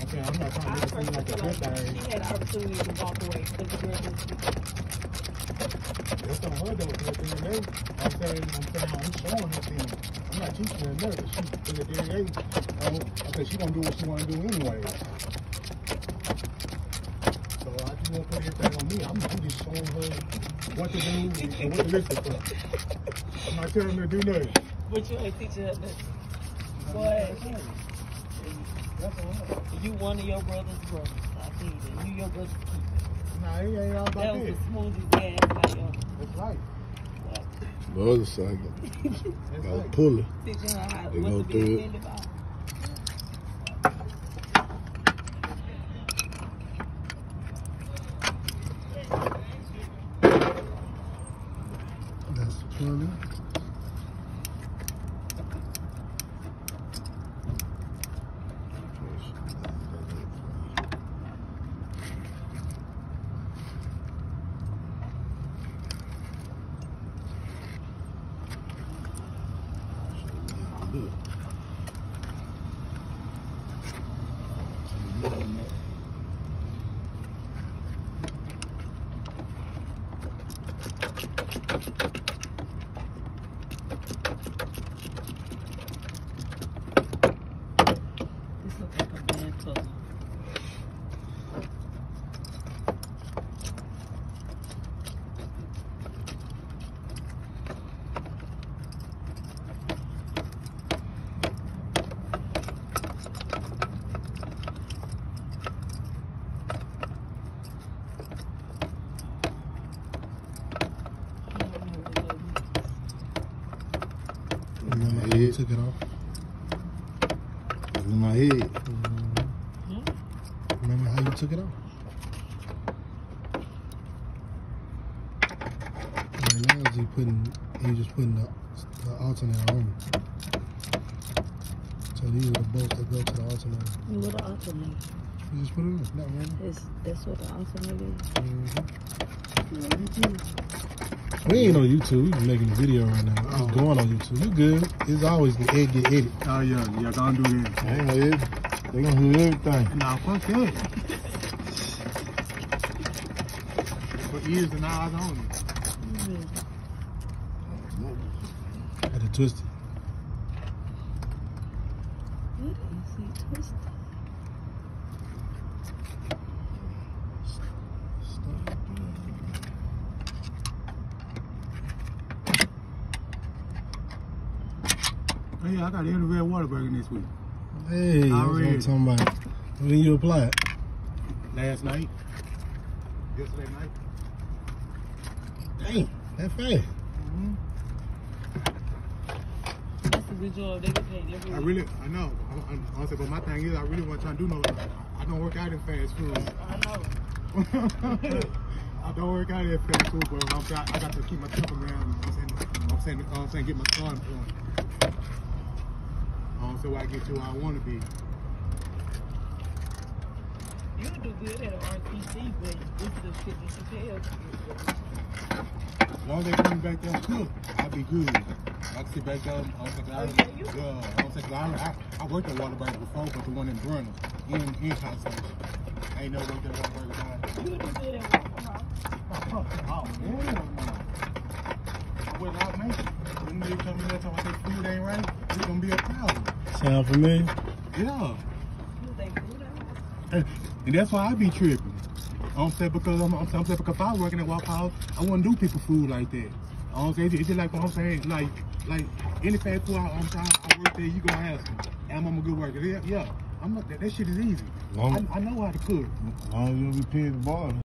Okay, I'm not trying to make it seem like a good thing. She had an opportunity to walk away because the girl didn't speak. That's on her though. At the end of the day, I'm showing her things. I'm not teaching her nothing. She, at the end of the day, okay, she gonna do what she wanna do anyway. So I just won't put everything on me. I'm just showing her what to do and what to listen for. I'm not telling her to do nothing. But you ain't teaching her nothing. Boy, you one of your brother's brothers. I tell you that. You your brother's keeper. Nah, it ain't all about that. Was the smoothest gas like yo. That's right. The other side, gotta pull it. Teaching her how They what go to be through it. offended by. That's the pulley. This looks like a bad puzzle. Remember how you took it off? In my head. Remember how you took it off? And now you just putting the alternator on. So these are the bolts that go to the alternator. What an alternator? You just put it on. Not running. That's what the alternator is. We ain't on YouTube. We just making a video right now. It's going on YouTube. You good? It's always the egg get edited. Oh yeah, y'all gonna do that. I ain't gonna edit. They gonna hear everything. Nah, fuck that. For years and hours on it. Had to twist it. What is he twisting? Oh yeah, I got every red water burger this week. Hey, that's what I'm talking about. When you apply it? Last night. Yesterday night. Dang, that fast. That's a good job. They get paid every week. I know. Honestly, but my thing is, I really want to try to do no. I don't work out in fast food. I know. I don't work out in fast food, but I got to keep my trip around. I'm saying, get my starting point. So I get to where I want to be. You do good at an RTC, but this is the fitness of hell. As long as they bring back there and cook, I'll be good. I can sit back there. I worked at Waterburger before, but the one in Brunner, in Constellation. I ain't never worked at Waterburger down. You do good at Waffle House. Oh, yeah. I will not make it. When they come in there talking about that food ain't right, it's going to be a problem. Sound familiar? Yeah. They good at And that's why I be tripping. I'm saying because I'm saying because if I was working at Waffle House, I wouldn't do people food like that. I'm saying it's just like what I'm saying, like any fast food I work there, you gonna ask me, am I a good worker? Yeah, I'm not. That shit is easy. I know how to cook. As long as you don't be paying the bar.